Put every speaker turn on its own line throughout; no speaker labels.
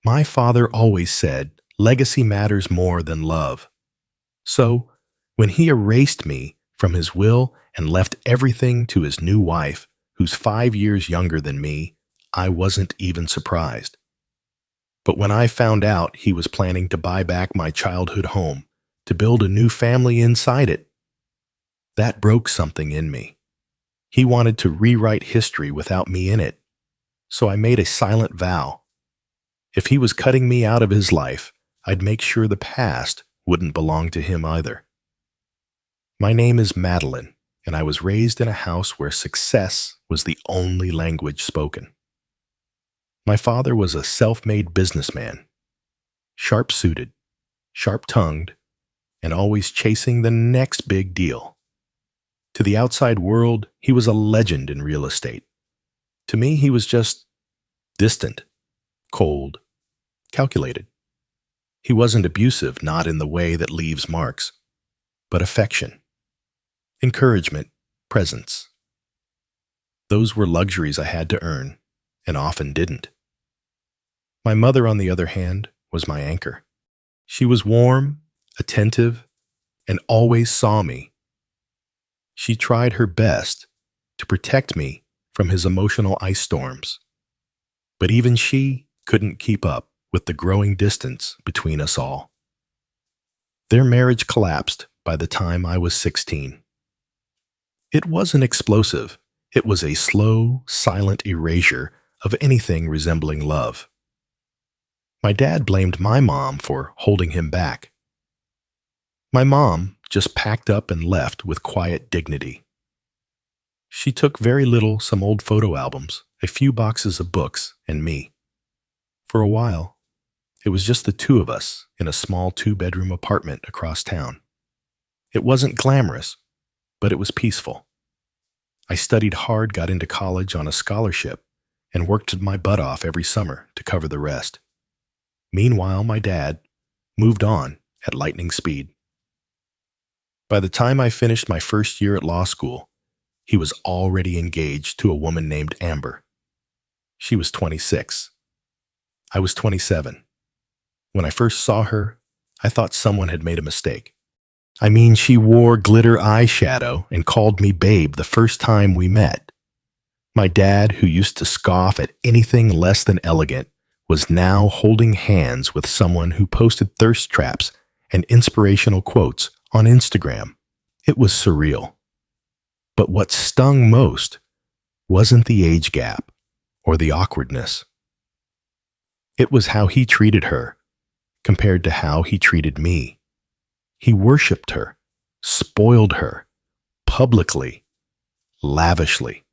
My father always said legacy matters more than love. So, when he erased me from his will and left everything to his new wife, who's 5 years younger than me, I wasn't even surprised. But when I found out he was planning to buy back my childhood home, to build a new family inside it, that broke something in me. He wanted to rewrite history without me in it. So I made a silent vow. If he was cutting me out of his life, I'd make sure the past wouldn't belong to him either. My name is Madeline, and I was raised in a house where success was the only language spoken. My father was a self-made businessman, sharp-suited, sharp-tongued, and always chasing the next big deal. To the outside world, he was a legend in real estate. To me, he was just distant, cold, calculated. He wasn't abusive, not in the way that leaves marks, but affection, encouragement, presence. Those were luxuries I had to earn, and often didn't. My mother, on the other hand, was my anchor. She was warm, attentive, and always saw me. She tried her best to protect me from his emotional ice storms. But even she couldn't keep up with the growing distance between us all. Their marriage collapsed by the time I was 16. It wasn't explosive. It was a slow, silent erasure of anything resembling love. My dad blamed my mom for holding him back. My mom just packed up and left with quiet dignity. She took very little, some old photo albums, a few boxes of books, and me. For a while, it was just the two of us in a small 2-bedroom apartment across town. It wasn't glamorous, but it was peaceful. I studied hard, got into college on a scholarship, and worked my butt off every summer to cover the rest. Meanwhile, my dad moved on at lightning speed. By the time I finished my first year at law school, he was already engaged to a woman named Amber. She was 26. I was 27. When I first saw her, I thought someone had made a mistake. I mean, she wore glitter eyeshadow and called me babe the first time we met. My dad, who used to scoff at anything less than elegant, was now holding hands with someone who posted thirst traps and inspirational quotes on Instagram. It was surreal. But what stung most wasn't the age gap or the awkwardness. It was how he treated her compared to how he treated me. He worshipped her, spoiled her, publicly, lavishly.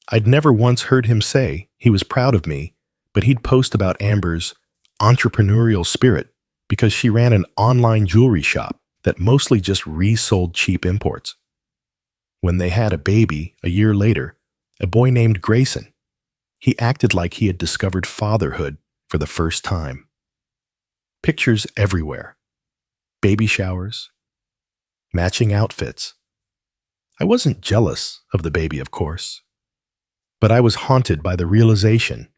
I'd never once heard him say he was proud of me, but he'd post about Amber's entrepreneurial spirit because she ran an online jewelry shop that mostly just resold cheap imports. When they had a baby a year later, a boy named Grayson, he acted like he had discovered fatherhood for the first time. Pictures everywhere. Baby showers, matching outfits. I wasn't jealous of the baby, of course, but I was haunted by the realization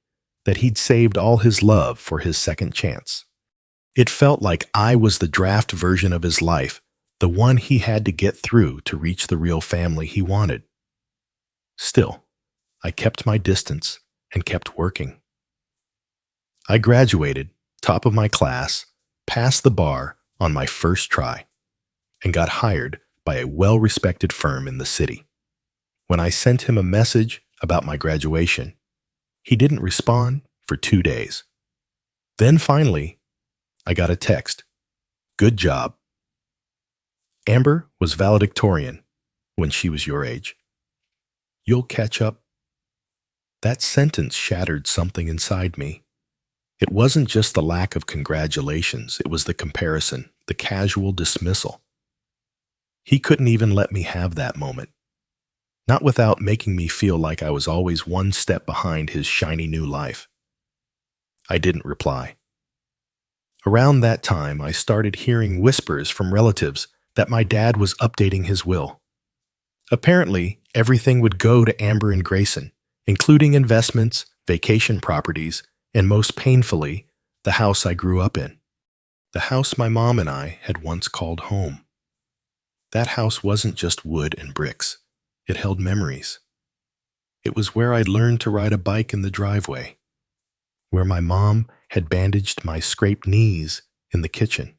that he'd saved all his love for his second chance. It felt like I was the draft version of his life, the one he had to get through to reach the real family he wanted. Still, I kept my distance and kept working. I graduated, top of my class, passed the bar on my first try, and got hired by a well-respected firm in the city. When I sent him a message about my graduation, he didn't respond for 2 days. Then finally, I got a text. Good job. Amber was valedictorian when she was your age. You'll catch up. That sentence shattered something inside me. It wasn't just the lack of congratulations, it was the comparison, the casual dismissal. He couldn't even let me have that moment. Not without making me feel like I was always one step behind his shiny new life. I didn't reply. Around that time, I started hearing whispers from relatives that my dad was updating his will. Apparently, everything would go to Amber and Grayson, including investments, vacation properties, and most painfully, The house I grew up in. The house my mom and I had once called home. That house wasn't just wood and bricks. It held memories. It was where I'd learned to ride a bike in the driveway, where my mom had bandaged my scraped knees in the kitchen,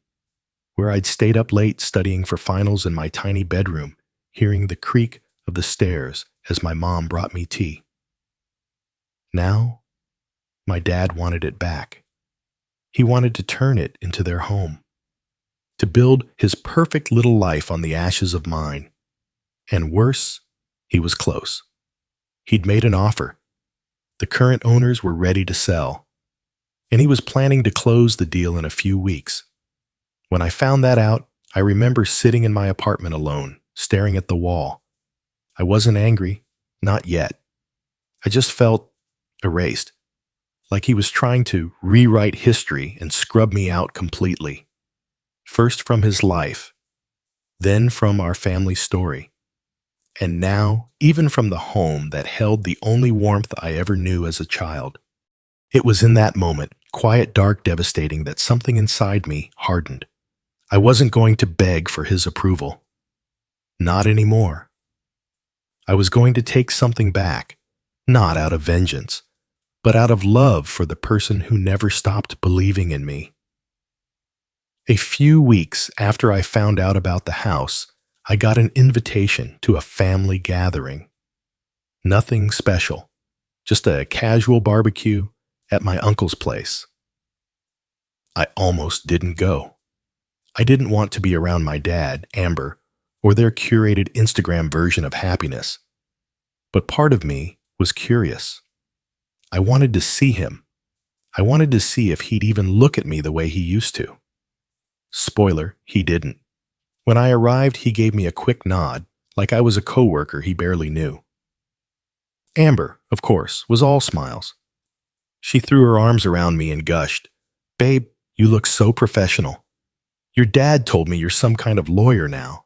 where I'd stayed up late studying for finals in my tiny bedroom, hearing the creak of the stairs as my mom brought me tea. Now, my dad wanted it back. He wanted to turn it into their home, to build his perfect little life on the ashes of mine. And worse, he was close. He'd made an offer. The current owners were ready to sell, and he was planning to close the deal in a few weeks. When I found that out, I remember sitting in my apartment alone, staring at the wall. I wasn't angry, not yet. I just felt erased, like he was trying to rewrite history and scrub me out completely. First from his life, then from our family story, and now even from the home that held the only warmth I ever knew as a child. It was in that moment, quiet, dark, devastating, that something inside me hardened. I wasn't going to beg for his approval. Not anymore. I was going to take something back, not out of vengeance, but out of love for the person who never stopped believing in me. A few weeks after I found out about the house, I got an invitation to a family gathering. Nothing special, just a casual barbecue at my uncle's place. I almost didn't go. I didn't want to be around my dad, Amber, or their curated Instagram version of happiness. But part of me was curious. I wanted to see him. I wanted to see if he'd even look at me the way he used to. Spoiler, he didn't. When I arrived, he gave me a quick nod, like I was a coworker he barely knew. Amber, of course, was all smiles. She threw her arms around me and gushed, "Babe, you look so professional. Your dad told me you're some kind of lawyer now."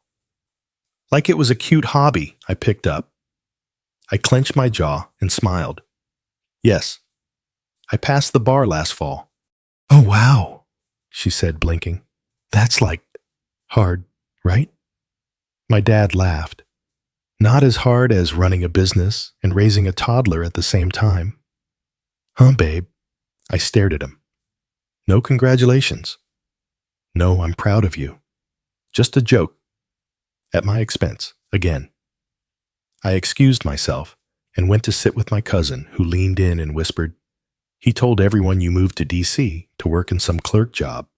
Like it was a cute hobby I picked up. I clenched my jaw and smiled. "Yes, I passed the bar last fall." "Oh, wow," she said, blinking. "That's like hard, right?" My dad laughed. "Not as hard as running a business and raising a toddler at the same time." "Huh, babe?" I stared at him. "No congratulations." "No, I'm proud of you. Just a joke. At my expense, again." I excused myself and went to sit with my cousin, who leaned in and whispered, "He told everyone you moved to D.C. to work in some clerk job.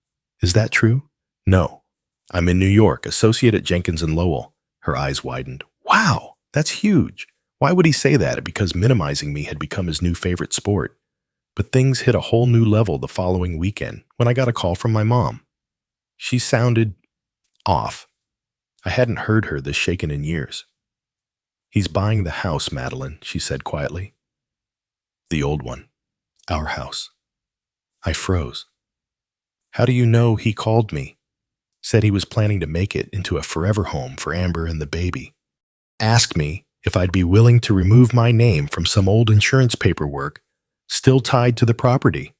Is that true?" "No. I'm in New York, associate at Jenkins and Lowell." Her eyes widened. "Wow, that's huge. Why would he say that? Because minimizing me had become his new favorite sport. But things hit a whole new level the following weekend when I got a call from my mom. She sounded off. I hadn't heard her this shaken in years. "He's buying the house, Madeline," she said quietly. "The old one. Our house." I froze. "How do you know he called me? Said he was planning to make it into a forever home for Amber and the baby. Asked me if I'd be willing to remove my name from some old insurance paperwork still tied to the property.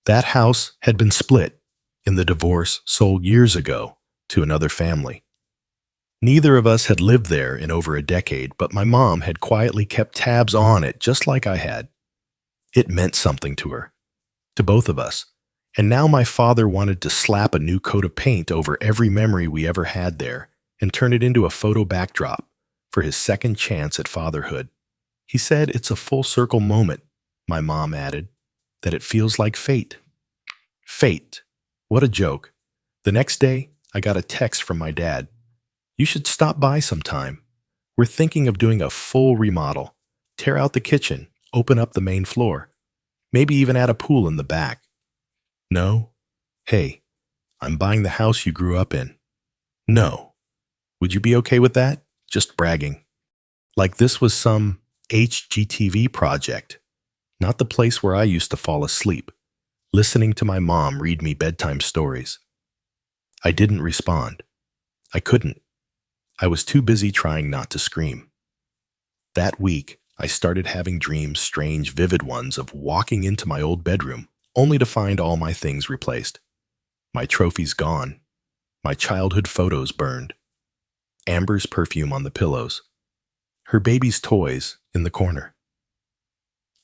That house had been split in the divorce sold years ago to another family. Neither of us had lived there in over a decade, but my mom had quietly kept tabs on it just like I had. It meant something to her, to both of us. And now my father wanted to slap a new coat of paint over every memory we ever had there and turn it into a photo backdrop for his second chance at fatherhood. He said it's a full circle moment, my mom added, that it feels like fate. Fate. What a joke. The next day, I got a text from my dad. "You should stop by sometime. We're thinking of doing a full remodel. Tear out the kitchen, open up the main floor. Maybe even add a pool in the back." "No." "Hey, I'm buying the house you grew up in." "No." "Would you be okay with that?" Just bragging. Like this was some HGTV project, not the place where I used to fall asleep, listening to my mom read me bedtime stories. I didn't respond. I couldn't. I was too busy trying not to scream. That week, I started having dreams, strange, vivid ones, of walking into my old bedroom, only to find all my things replaced. My trophies gone, my childhood photos burned, Amber's perfume on the pillows, her baby's toys in the corner.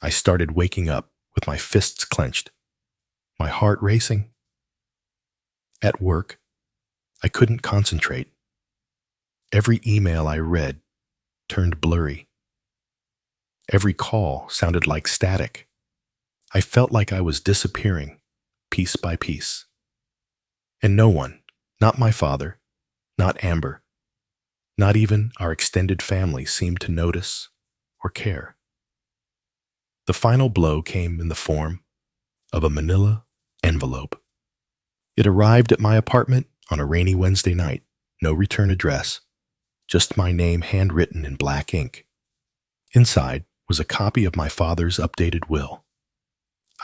I started waking up with my fists clenched, my heart racing. At work, I couldn't concentrate. Every email I read turned blurry. Every call sounded like static. I felt like I was disappearing, piece by piece. And no one, not my father, not Amber, not even our extended family seemed to notice or care. The final blow came in the form of a manila envelope. It arrived at my apartment on a rainy Wednesday night, no return address, just my name handwritten in black ink. Inside was a copy of my father's updated will.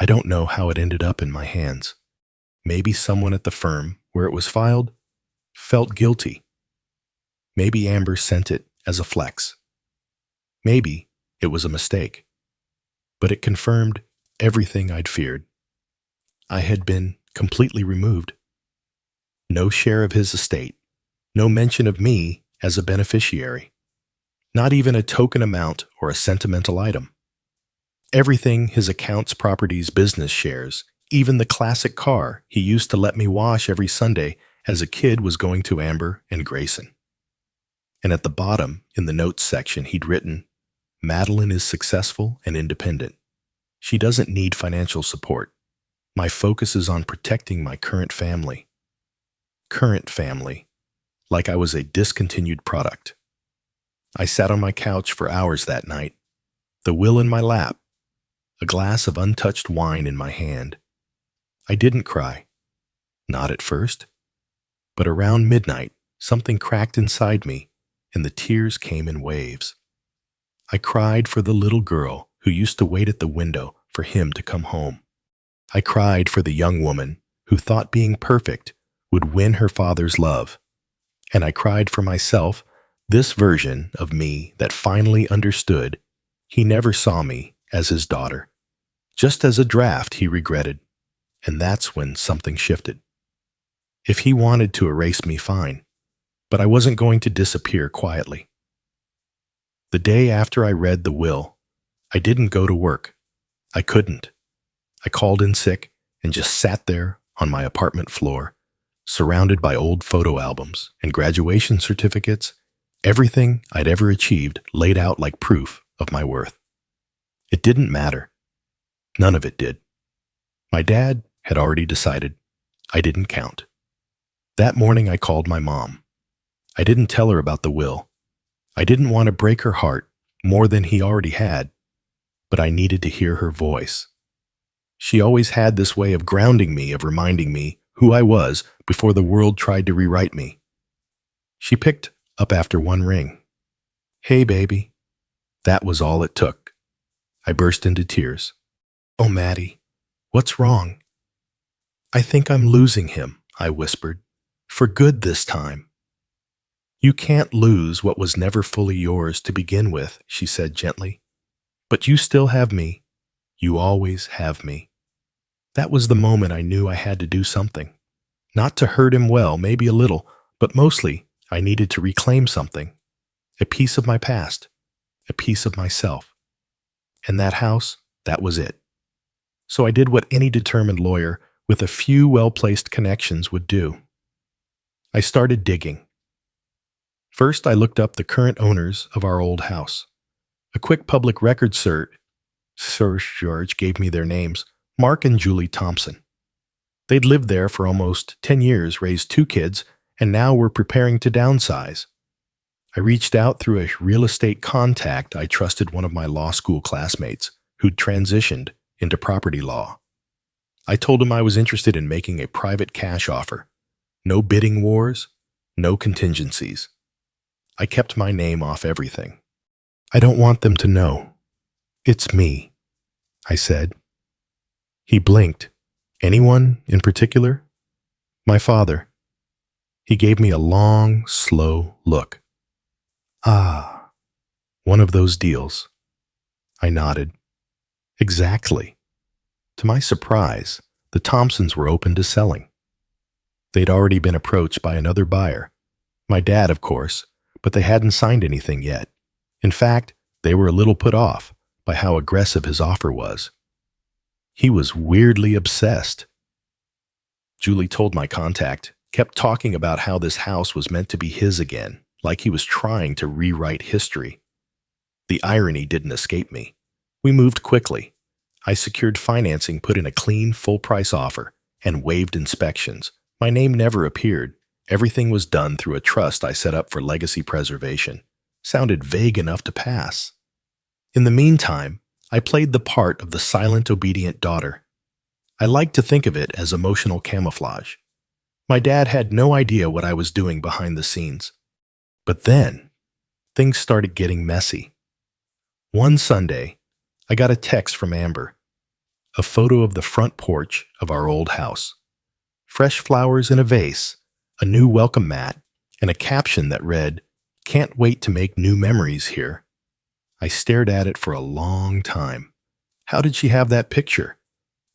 I don't know how it ended up in my hands. Maybe someone at the firm where it was filed felt guilty. Maybe Amber sent it as a flex. Maybe it was a mistake. But it confirmed everything I'd feared. I had been completely removed. No share of his estate, no mention of me as a beneficiary, not even a token amount or a sentimental item. Everything his accounts, properties, business shares, even the classic car he used to let me wash every Sunday as a kid was going to Amber and Grayson. And at the bottom, in the notes section, he'd written, "Madeline is successful and independent. She doesn't need financial support. My focus is on protecting my current family." Current family, like I was a discontinued product. I sat on my couch for hours that night, the will in my lap, a glass of untouched wine in my hand. I didn't cry, not at first, but around midnight, something cracked inside me, and the tears came in waves. I cried for the little girl who used to wait at the window for him to come home. I cried for the young woman who thought being perfect would win her father's love. And I cried for myself, this version of me that finally understood he never saw me as his daughter, just as a draft he regretted. And that's when something shifted. If he wanted to erase me, fine, but I wasn't going to disappear quietly. The day after I read the will, I didn't go to work. I couldn't. I called in sick and just sat there on my apartment floor, surrounded by old photo albums and graduation certificates, everything I'd ever achieved laid out like proof of my worth. It didn't matter. None of it did. My dad had already decided I didn't count. That morning I called my mom. I didn't tell her about the will. I didn't want to break her heart more than he already had, but I needed to hear her voice. She always had this way of grounding me, of reminding me who I was before the world tried to rewrite me. She picked up after one ring. "Hey, baby." That was all it took. I burst into tears. "Oh, Maddie, what's wrong?" "I think I'm losing him," I whispered. "For good this time." "You can't lose what was never fully yours to begin with," she said gently. "But you still have me. You always have me." That was the moment I knew I had to do something. Not to hurt him, well, maybe a little, but mostly I needed to reclaim something. A piece of my past, a piece of myself. And that house, that was it. So I did what any determined lawyer with a few well-placed connections would do. I started digging. First, I looked up the current owners of our old house. A quick public record search gave me their names, Mark and Julie Thompson. They'd lived there for almost 10 years, raised 2 kids, and now were preparing to downsize. I reached out through a real estate contact I trusted, one of my law school classmates who'd transitioned into property law. I told him I was interested in making a private cash offer. No bidding wars, no contingencies. I kept my name off everything. "I don't want them to know. It's me," I said. He blinked. "Anyone in particular?" "My father." He gave me a long, slow look. "Ah, one of those deals." I nodded. "Exactly. To my surprise, the Thompsons were open to selling. They'd already been approached by another buyer, my dad, of course, but they hadn't signed anything yet. In fact, they were a little put off by how aggressive his offer was. He was weirdly obsessed. Julie told my contact, kept talking about how this house was meant to be his again, like he was trying to rewrite history. The irony didn't escape me. We moved quickly. I secured financing, put in a clean, full-price offer, and waived inspections. My name never appeared. Everything was done through a trust I set up for legacy preservation. Sounded vague enough to pass. In the meantime, I played the part of the silent, obedient daughter. I like to think of it as emotional camouflage. My dad had no idea what I was doing behind the scenes. But then, things started getting messy. One Sunday, I got a text from Amber, a photo of the front porch of our old house. Fresh flowers in a vase, a new welcome mat, and a caption that read, "Can't wait to make new memories here." I stared at it for a long time. How did she have that picture?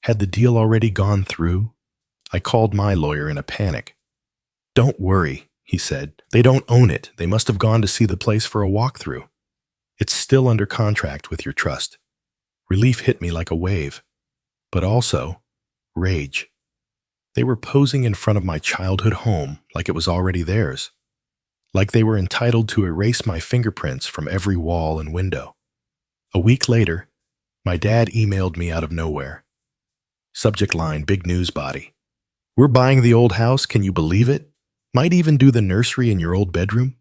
Had the deal already gone through? I called my lawyer in a panic. "Don't worry," he said. "They don't own it. They must have gone to see the place for a walkthrough. It's still under contract with your trust." Relief hit me like a wave, but also rage. They were posing in front of my childhood home like it was already theirs, like they were entitled to erase my fingerprints from every wall and window. A week later, my dad emailed me out of nowhere. Subject line, big news body. "We're buying the old house, can you believe it? Might even do the nursery in your old bedroom."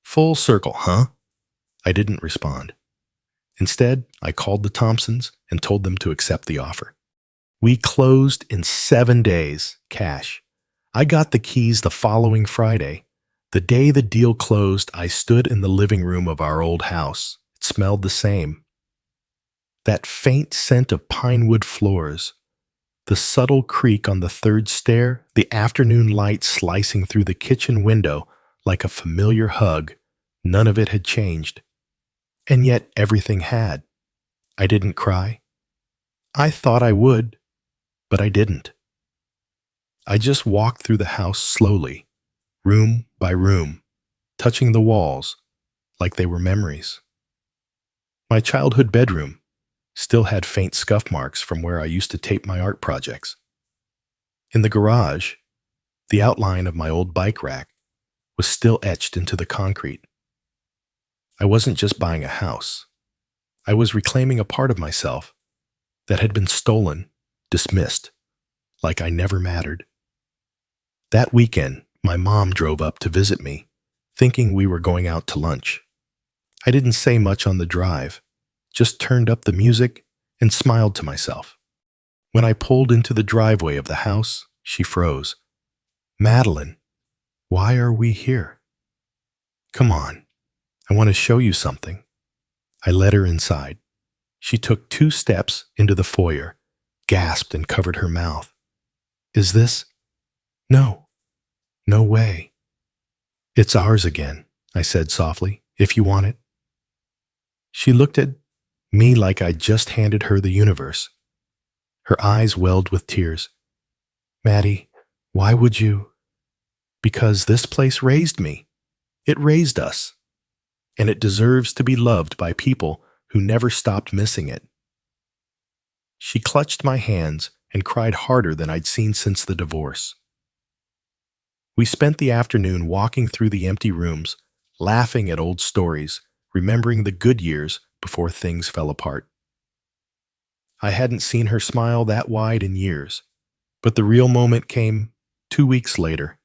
Full circle, huh? I didn't respond. Instead, I called the Thompsons and told them to accept the offer. We closed in 7 days, cash. I got the keys the following Friday. The day the deal closed, I stood in the living room of our old house. It smelled the same. That faint scent of pine wood floors, the subtle creak on the third stair, the afternoon light slicing through the kitchen window like a familiar hug, none of it had changed. And yet everything had. I didn't cry. I thought I would, but I didn't. I just walked through the house slowly, room by room, touching the walls like they were memories. My childhood bedroom still had faint scuff marks from where I used to tape my art projects. In the garage, the outline of my old bike rack was still etched into the concrete. I wasn't just buying a house. I was reclaiming a part of myself that had been stolen, dismissed, like I never mattered. That weekend, my mom drove up to visit me, thinking we were going out to lunch. I didn't say much on the drive, just turned up the music and smiled to myself. When I pulled into the driveway of the house, she froze. "Madeline, why are we here?" "Come on, I want to show you something." I led her inside. She took 2 steps into the foyer, gasped and covered her mouth. "Is this?" "No, no way." "It's ours again," I said softly, "if you want it." She looked at me like I'd just handed her the universe. Her eyes welled with tears. "Maddie, why would you?" "Because this place raised me. It raised us. And it deserves to be loved by people who never stopped missing it." She clutched my hands and cried harder than I'd seen since the divorce. We spent the afternoon walking through the empty rooms, laughing at old stories, remembering the good years before things fell apart. I hadn't seen her smile that wide in years, but the real moment came 2 weeks later.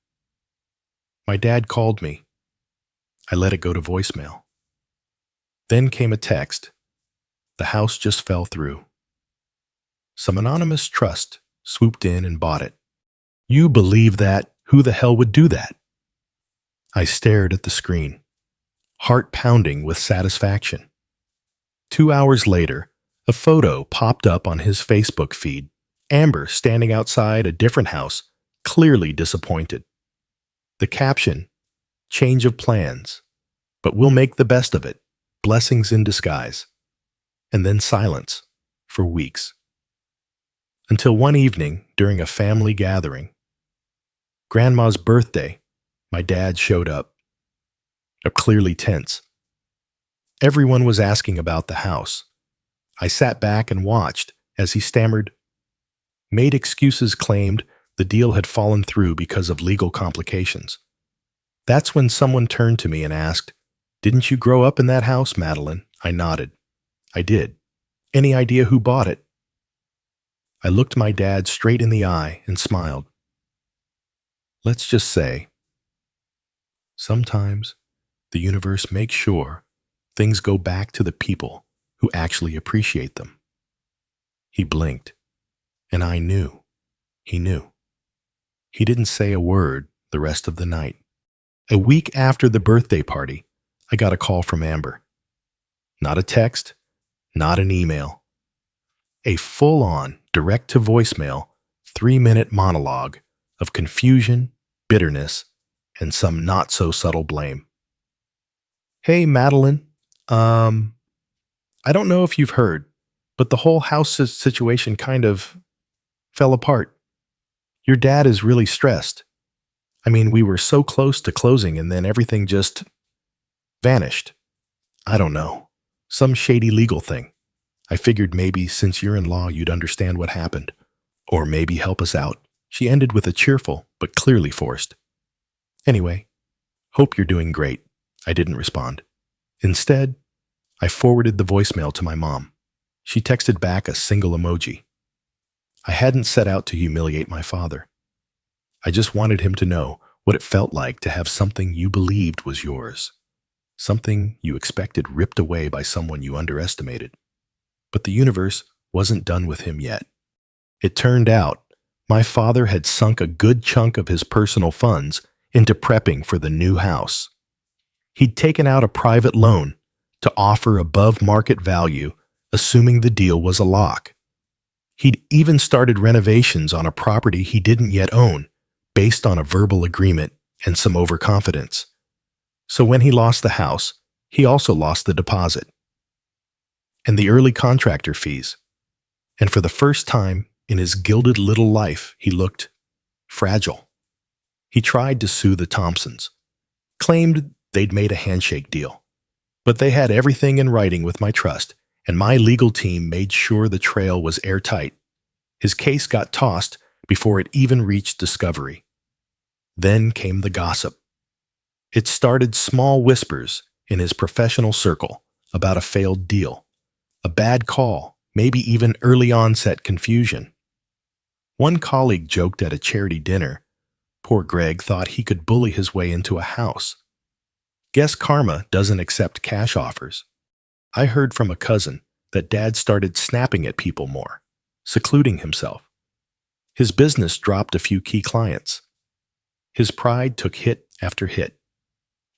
My dad called me. I let it go to voicemail. Then came a text. The house just fell through. Some anonymous trust swooped in and bought it. "You believe that? Who the hell would do that?" I stared at the screen, heart pounding with satisfaction. 2 hours later, a photo popped up on his Facebook feed. Amber standing outside a different house, clearly disappointed. The caption, "Change of plans, but we'll make the best of it. Blessings in disguise." And then silence for weeks. Until one evening, during a family gathering, Grandma's birthday, my dad showed up, clearly tense. Everyone was asking about the house. I sat back and watched as he stammered, made excuses, claimed the deal had fallen through because of legal complications. That's when someone turned to me and asked, "Didn't you grow up in that house, Madeline?" I nodded. I did. Any idea who bought it? I looked my dad straight in the eye and smiled. Let's just say, sometimes the universe makes sure things go back to the people who actually appreciate them. He blinked, and I knew. He knew. He didn't say a word the rest of the night. A week after the birthday party, I got a call from Amber. Not a text, not an email. A full-on, direct-to-voicemail, 3-minute monologue of confusion, bitterness, and some not-so-subtle blame. "Hey, Madeline, I don't know if you've heard, but the whole house situation kind of fell apart. Your dad is really stressed. I mean, we were so close to closing and then everything just vanished. I don't know. Some shady legal thing. I figured maybe since you're in law you'd understand what happened. Or maybe help us out." She ended with a cheerful, but clearly forced. "Anyway, hope you're doing great." I didn't respond. Instead, I forwarded the voicemail to my mom. She texted back a single emoji. I hadn't set out to humiliate my father. I just wanted him to know what it felt like to have something you believed was yours. Something you expected ripped away by someone you underestimated. But the universe wasn't done with him yet. It turned out my father had sunk a good chunk of his personal funds into prepping for the new house. He'd taken out a private loan to offer above market value, assuming the deal was a lock. He'd even started renovations on a property he didn't yet own, based on a verbal agreement and some overconfidence. So when he lost the house, he also lost the deposit and the early contractor fees. And for the first time in his gilded little life, he looked fragile. He tried to sue the Thompsons, claimed they'd made a handshake deal. But they had everything in writing with my trust, and my legal team made sure the trail was airtight. His case got tossed before it even reached discovery. Then came the gossip. It started small whispers in his professional circle about a failed deal, a bad call, maybe even early onset confusion. One colleague joked at a charity dinner, poor Greg thought he could bully his way into a house. Guess karma doesn't accept cash offers. I heard from a cousin that Dad started snapping at people more, secluding himself. His business dropped a few key clients. His pride took hit after hit.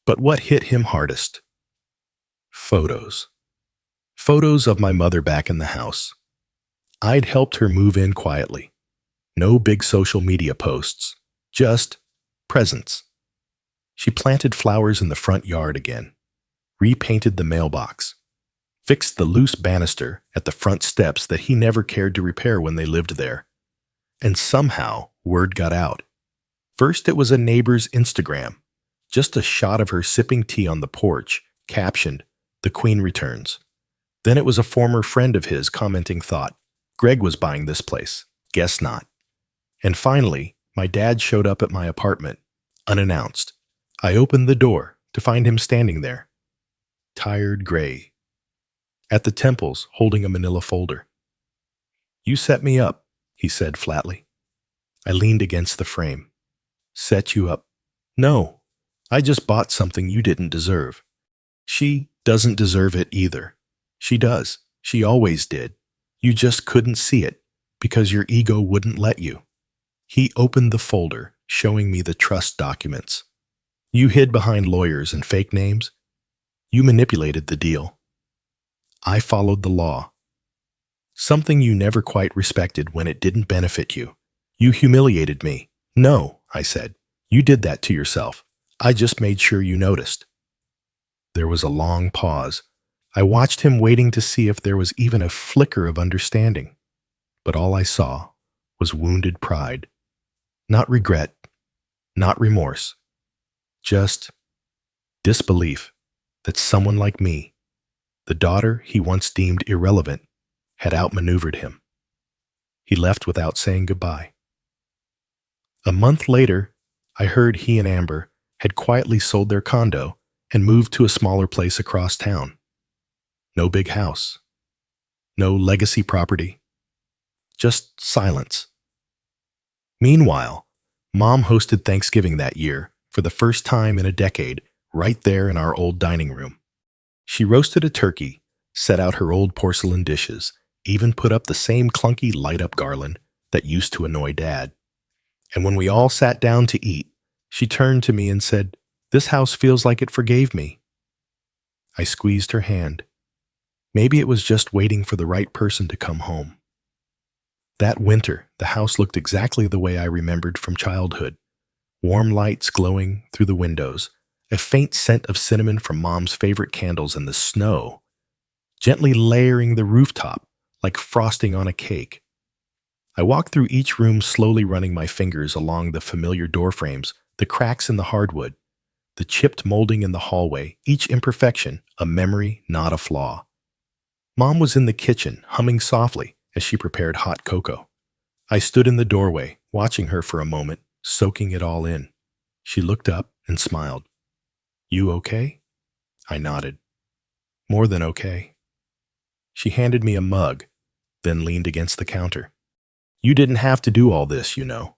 But what hit him hardest? Photos. Photos of my mother back in the house. I'd helped her move in quietly. No big social media posts, just presents. She planted flowers in the front yard again, repainted the mailbox, fixed the loose banister at the front steps that he never cared to repair when they lived there. And somehow, word got out. First, it was a neighbor's Instagram, just a shot of her sipping tea on the porch, captioned, "The Queen returns." Then it was a former friend of his commenting thought, "Greg was buying this place. Guess not." And finally, my dad showed up at my apartment, unannounced. I opened the door to find him standing there, tired gray, at the temples holding a manila folder. "You set me up," he said flatly. I leaned against the frame. "Set you up? No, I just bought something you didn't deserve. She doesn't deserve it either. She does. She always did. You just couldn't see it because your ego wouldn't let you." He opened the folder, showing me the trust documents. "You hid behind lawyers and fake names. You manipulated the deal. I followed the law. Something you never quite respected when it didn't benefit you. You humiliated me." "No," I said. "You did that to yourself. I just made sure you noticed." There was a long pause. I watched him waiting to see if there was even a flicker of understanding. But all I saw was wounded pride. Not regret, not remorse, just disbelief that someone like me, the daughter he once deemed irrelevant, had outmaneuvered him. He left without saying goodbye. A month later, I heard he and Amber had quietly sold their condo and moved to a smaller place across town. No big house, no legacy property, just silence. Meanwhile, Mom hosted Thanksgiving that year for the first time in a decade right there in our old dining room. She roasted a turkey, set out her old porcelain dishes, even put up the same clunky light-up garland that used to annoy Dad. And when we all sat down to eat, she turned to me and said, "This house feels like it forgave me." I squeezed her hand. Maybe it was just waiting for the right person to come home. That winter, the house looked exactly the way I remembered from childhood. Warm lights glowing through the windows, a faint scent of cinnamon from Mom's favorite candles, and the snow gently layering the rooftop like frosting on a cake. I walked through each room, slowly running my fingers along the familiar door frames, the cracks in the hardwood, the chipped molding in the hallway, each imperfection a memory, not a flaw. Mom was in the kitchen, humming softly as she prepared hot cocoa. I stood in the doorway, watching her for a moment, soaking it all in. She looked up and smiled. "You okay?" I nodded. "More than okay." She handed me a mug, then leaned against the counter. "You didn't have to do all this, you know."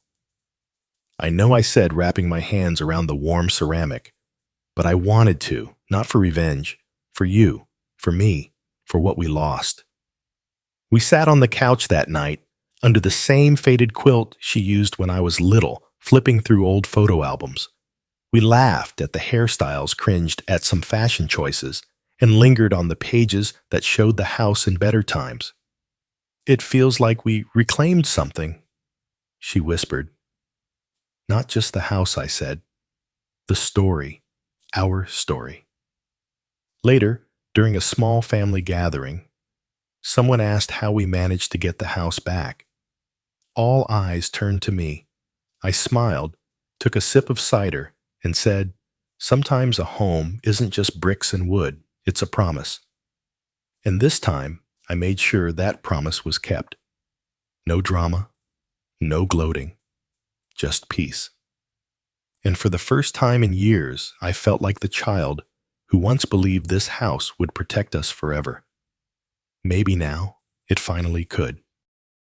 I know I said, wrapping my hands around the warm ceramic, but I wanted to, not for revenge, for you, for me, for what we lost. We sat on the couch that night, under the same faded quilt she used when I was little, flipping through old photo albums. We laughed at the hairstyles, cringed at some fashion choices, and lingered on the pages that showed the house in better times. "It feels like we reclaimed something," she whispered. "Not just the house," I said. "The story. Our story." Later, during a small family gathering, someone asked how we managed to get the house back. All eyes turned to me. I smiled, took a sip of cider, and said, "Sometimes a home isn't just bricks and wood, it's a promise." And this time, I made sure that promise was kept. No drama, no gloating, just peace. And for the first time in years, I felt like the child who once believed this house would protect us forever. Maybe now it finally could.